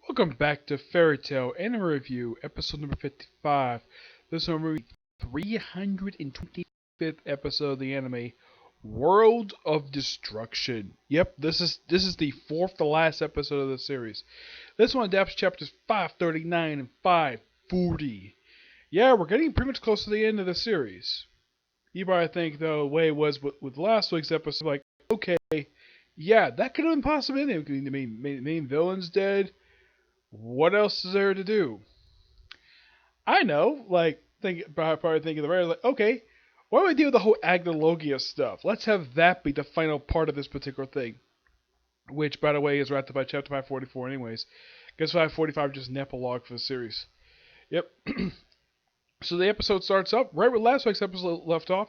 Welcome back to Fairy Tail Anime Review, episode number 55. This will be the 325th episode of the anime, World of Destruction. Yep, this is the fourth to last episode of the series. This one adapts chapters 539 and 540. Yeah, we're getting pretty much close to the end of the series. You probably think, though, the way it was with last week's episode, like, okay, yeah, that could have been possible. The main villain's dead. What else is there to do? I know, probably thinking the right, like, okay, why do we deal with the whole Agnologia stuff? Let's have that be the final part of this particular thing. Which, by the way, is wrapped up by chapter 544 anyways. Guess 545 is just an epilogue for the series. Yep. So the episode starts up right where last week's episode left off,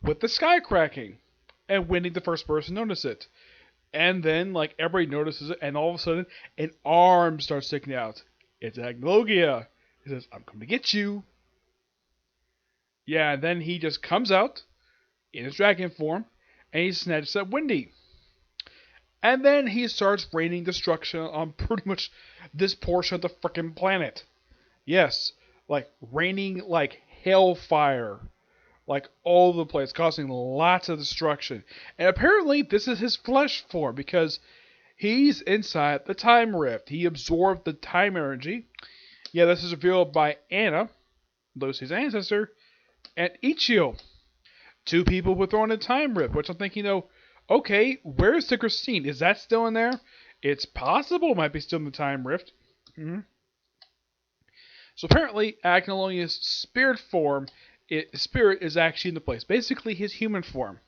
with the sky cracking. And Wendy, the first person, notice it. And then, everybody notices it, and all of a sudden, an arm starts sticking out. It's Agnologia. He says, I'm coming to get you. Yeah, and then he just comes out in his dragon form, and he snatches at Wendy. And then he starts raining destruction on pretty much this portion of the frickin' planet. Yes, raining like hellfire. All over the place, causing lots of destruction. And apparently, this is his flesh form, because he's inside the time rift. He absorbed the time energy. Yeah, this is revealed by Anna, Lucy's ancestor, and Ichio. Two people were thrown in time rift, which I'm thinking, okay, where's the Christine? Is that still in there? It's possible it might be still in the time rift. So apparently, Agnolia's spirit form, spirit is actually in the place. Basically, his human form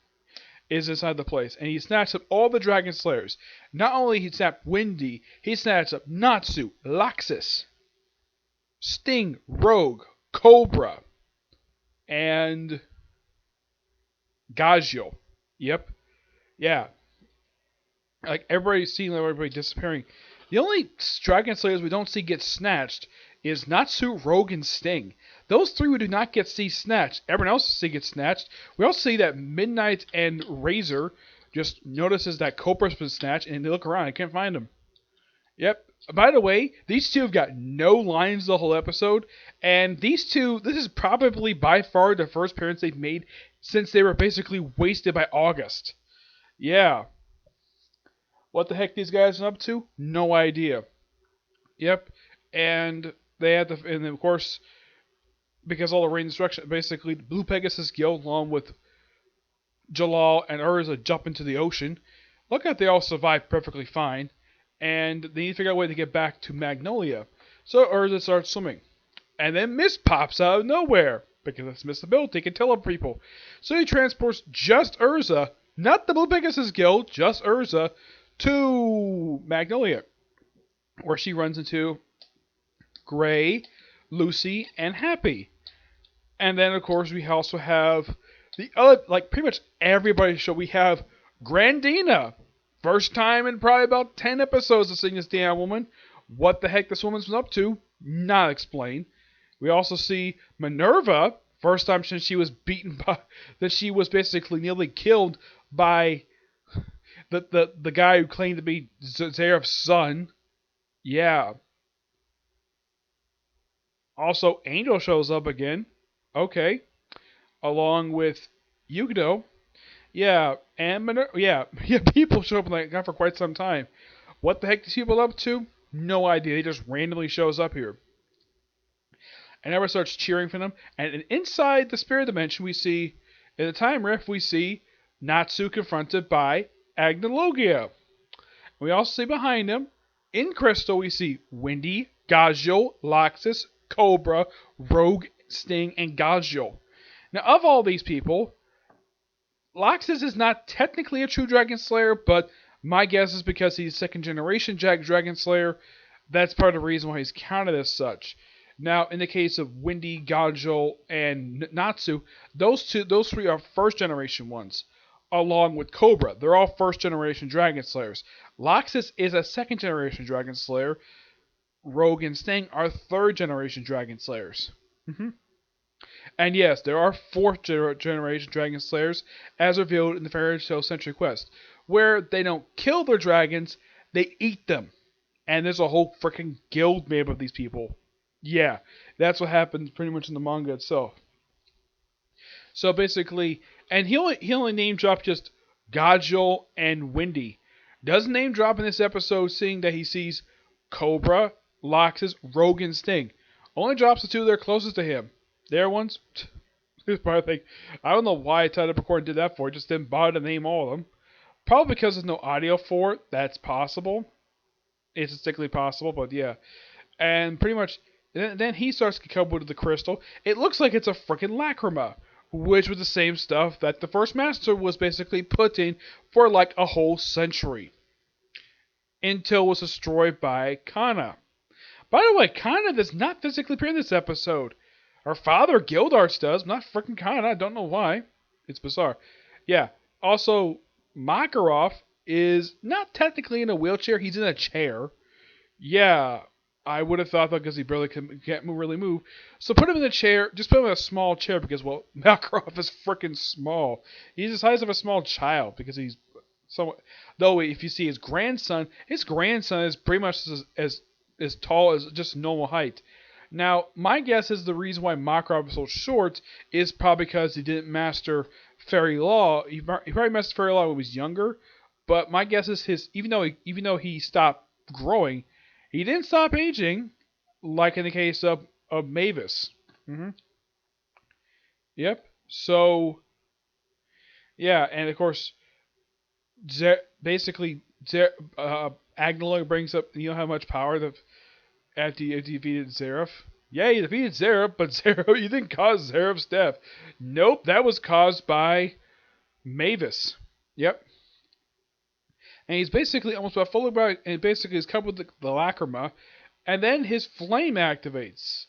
is inside the place, and he snatched up all the Dragon Slayers. Not only he snapped Wendy, he snatched up Natsu, Laxus, Sting, Rogue, Cobra, and Gagio. Yep. Yeah. Everybody's seeing everybody disappearing. The only Dragon Slayers we don't see get snatched is Natsu, Rogue, and Sting. Those three we do not get to see snatched. Everyone else see get snatched. We also see that Midnight and Razor just notices that Cobra's been snatched, and they look around and can't find him. Yep. By the way, these two have got no lines the whole episode, and these two, this is probably by far the first appearance they've made since they were basically wasted by August. Yeah. What the heck these guys are up to? No idea. Yep. And they had to, and of course, because all the rain destruction, basically, the Blue Pegasus Guild, along with Jalal and Urza, jump into the ocean. Look at they all survived perfectly fine, and they need to figure out a way to get back to Magnolia. So Urza starts swimming, and then Mist pops out of nowhere because it's Mist's ability can teleport people. So he transports just Urza, not the Blue Pegasus Guild, just Urza, to Magnolia, where she runs into Gray, Lucy, and Happy. And then, of course, we also have the other, pretty much everybody show. We have Grandina. First time in probably about 10 episodes of seeing this damn woman. What the heck this woman's been up to, not explained. We also see Minerva. First time since she was beaten by, that she was basically nearly killed by the guy who claimed to be Zeref's son. Yeah. Also, Angel shows up again. Okay. Along with Yugdo. Yeah, and yeah, people show up like that for quite some time. What the heck these people up to? No idea. They just randomly shows up here. And everyone starts cheering for them. And inside the spirit dimension, we see, in the time rift, we see Natsu confronted by Agnologia. We also see behind him, in Crystal, we see Wendy, Gagio, Laxus, Cobra, Rogue, Sting, and Gagio. Now, of all these people, Laxus is not technically a true Dragon Slayer, but my guess is because he's second generation Dragon Slayer, that's part of the reason why he's counted as such. Now, in the case of Wendy, Gagio, and Natsu, those three are first generation ones, along with Cobra. They're all first generation Dragon Slayers. Laxus is a second generation Dragon Slayer. Rogue and Sting are third generation Dragon Slayers. And yes, there are fourth generation Dragon Slayers, as revealed in the Fairy Tail Century Quest, where they don't kill their dragons, they eat them. and there's a whole freaking guild made up of these people. Yeah, that's what happens pretty much in the manga itself. So basically, and he only name dropped just Gajul and Windy. Doesn't name drop in this episode, seeing that he sees Cobra, Loxus, Rogue, and Sting. Only drops the two that are closest to him. Their ones. Probably think, I don't know why Title Record did that for. It just didn't bother to name all of them. Probably because there's no audio for it. That's possible. It's distinctly possible, but yeah. And pretty much, then he starts to come with the crystal. It looks like it's a freaking lacrima, which was the same stuff that the first master was basically putting for like a whole century. Until it was destroyed by Kana. By the way, Kana does not physically appear in this episode. Her father, Gildarts, does, not freaking Kana. I don't know why. It's bizarre. Yeah. Also, Makarov is not technically in a wheelchair. He's in a chair. Yeah. I would have thought that because he barely can't really move. So put him in a chair. Just put him in a small chair because, well, Makarov is freaking small. He's the size of a small child because he's somewhat. Though, if you see his grandson is pretty much as tall as just normal height. Now, my guess is the reason why Makarov is so short is probably because he didn't master Fairy Law. He probably mastered Fairy Law when he was younger, but my guess is even though he stopped growing, he didn't stop aging, like in the case of Mavis. Yep. So, yeah, and of course, Agnolog brings up, you know how much power after he defeated Zeref? Yeah, he defeated Zeref, but you didn't cause Zeref's death. Nope, that was caused by Mavis. Yep. And he's basically almost about fully about, and basically he's covered with the lacrima, and then his flame activates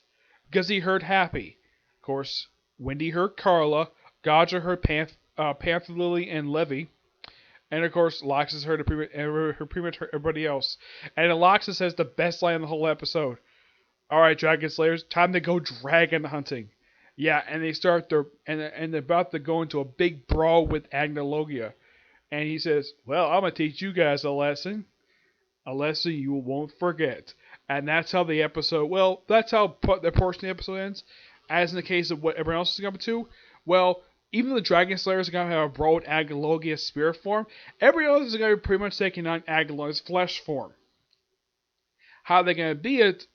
because he heard Happy. Of course, Windy heard Carla, Gaja heard Panther Lily and Levy. And of course, Loxus heard pretty much everybody else. And Loxus has the best line in the whole episode. Alright, Dragon Slayers, time to go dragon hunting. Yeah, and they start and they're about to go into a big brawl with Agnologia. And he says, well, I'm going to teach you guys a lesson. A lesson you won't forget. And that's how the episode, that's how the portion of the episode ends. As in the case of what everyone else is coming to, well, even the Dragon Slayers are going to have a brawl with Agnologia's spirit form. Everyone else is going to be pretty much taking on Agnologia's flesh form. How they're going to be it,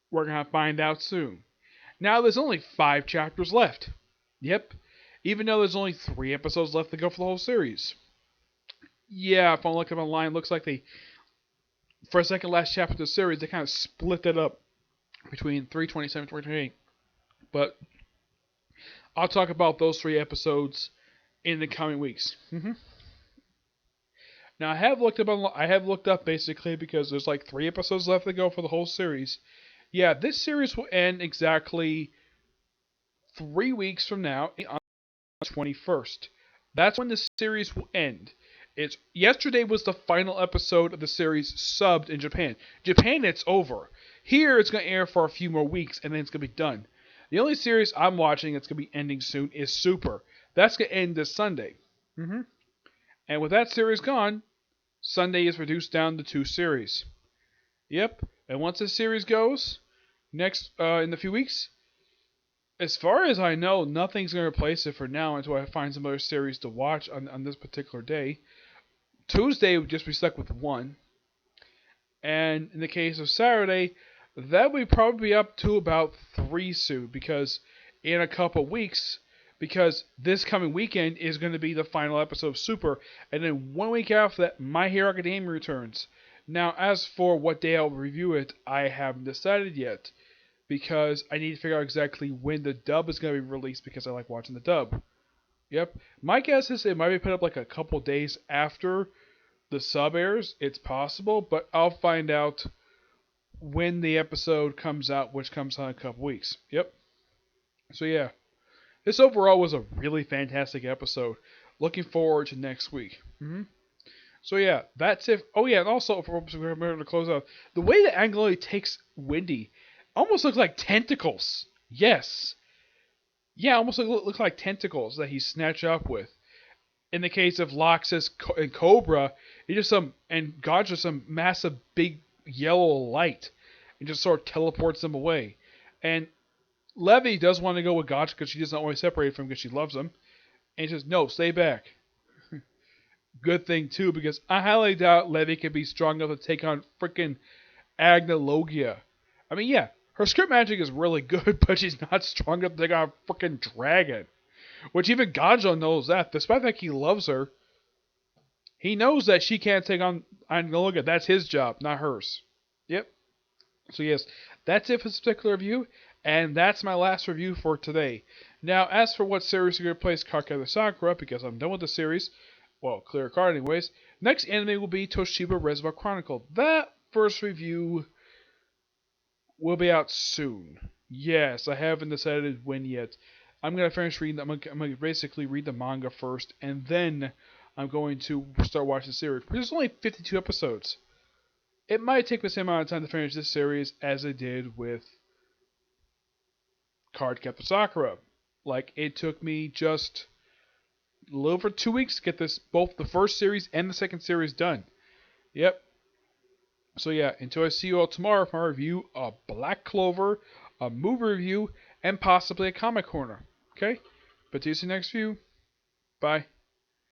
we're going to find out soon. Now, there's only 5 chapters left. Yep. Even though there's only 3 episodes left to go for the whole series. Yeah, if I'm looking online, it looks like for the second last chapter of the series, they kind of split it up between 327 and 328. But I'll talk about those 3 episodes in the coming weeks. Now, I have looked up basically because there's like 3 episodes left to go for the whole series. Yeah, this series will end exactly 3 weeks from now on the 21st. That's when the series will end. Yesterday was the final episode of the series subbed in Japan. Japan, it's over. Here, it's going to air for a few more weeks, and then it's going to be done. The only series I'm watching that's going to be ending soon is Super. That's going to end this Sunday. And with that series gone, Sunday is reduced down to 2 series. Yep. And once this series goes, next in a few weeks, as far as I know, nothing's going to replace it for now until I find some other series to watch on this particular day. Tuesday would just be stuck with 1. And in the case of Saturday, that would probably be up to about 3 soon, because in a couple weeks, because this coming weekend is going to be the final episode of Super, and then 1 week after that, My Hero Academia returns. Now, as for what day I'll review it, I haven't decided yet, because I need to figure out exactly when the dub is going to be released, because I like watching the dub. Yep. My guess is it might be put up like a couple days after the sub airs. It's possible, but I'll find out when the episode comes out, which comes out in a couple weeks. Yep. So yeah. This overall was a really fantastic episode. Looking forward to next week. So yeah, that's it. Oh yeah, and also, remember to close out, the way that Agnologia takes Windy almost looks like tentacles. Yes. Yeah, almost looks like tentacles that he snatched up with. In the case of Loxus and Cobra, and Gaja, some massive big yellow light and just sort of teleports them away. And Levy does want to go with Gotch because she doesn't want to separate from him because she loves him. And he says, no, stay back. Good thing, too, because I highly doubt Levy can be strong enough to take on freaking Agnologia. I mean, yeah, her script magic is really good, but she's not strong enough to take on a freaking dragon. Which even Ganjo knows that. Despite the fact he loves her, he knows that she can't take on Agnologia. That's his job, not hers. Yep. So yes, that's it for this particular review, and that's my last review for today. Now, as for what series you're going to replace Cardcaptor Sakura, because I'm done with the series, well, clear card anyways, next anime will be Toshiba Reservoir Chronicle. That first review will be out soon. Yes, I haven't decided when yet. I'm going to finish reading, I'm going to basically read the manga first, and then I'm going to start watching the series. There's only 52 episodes. It might take the same amount of time to finish this series as it did with Cardcaptor Sakura. Like, it took me just a little over 2 weeks to get this, both the first series and the second series done. Yep. So yeah, until I see you all tomorrow for my review of Black Clover, a movie review, and possibly a comic corner. Okay? But see you next view. Bye.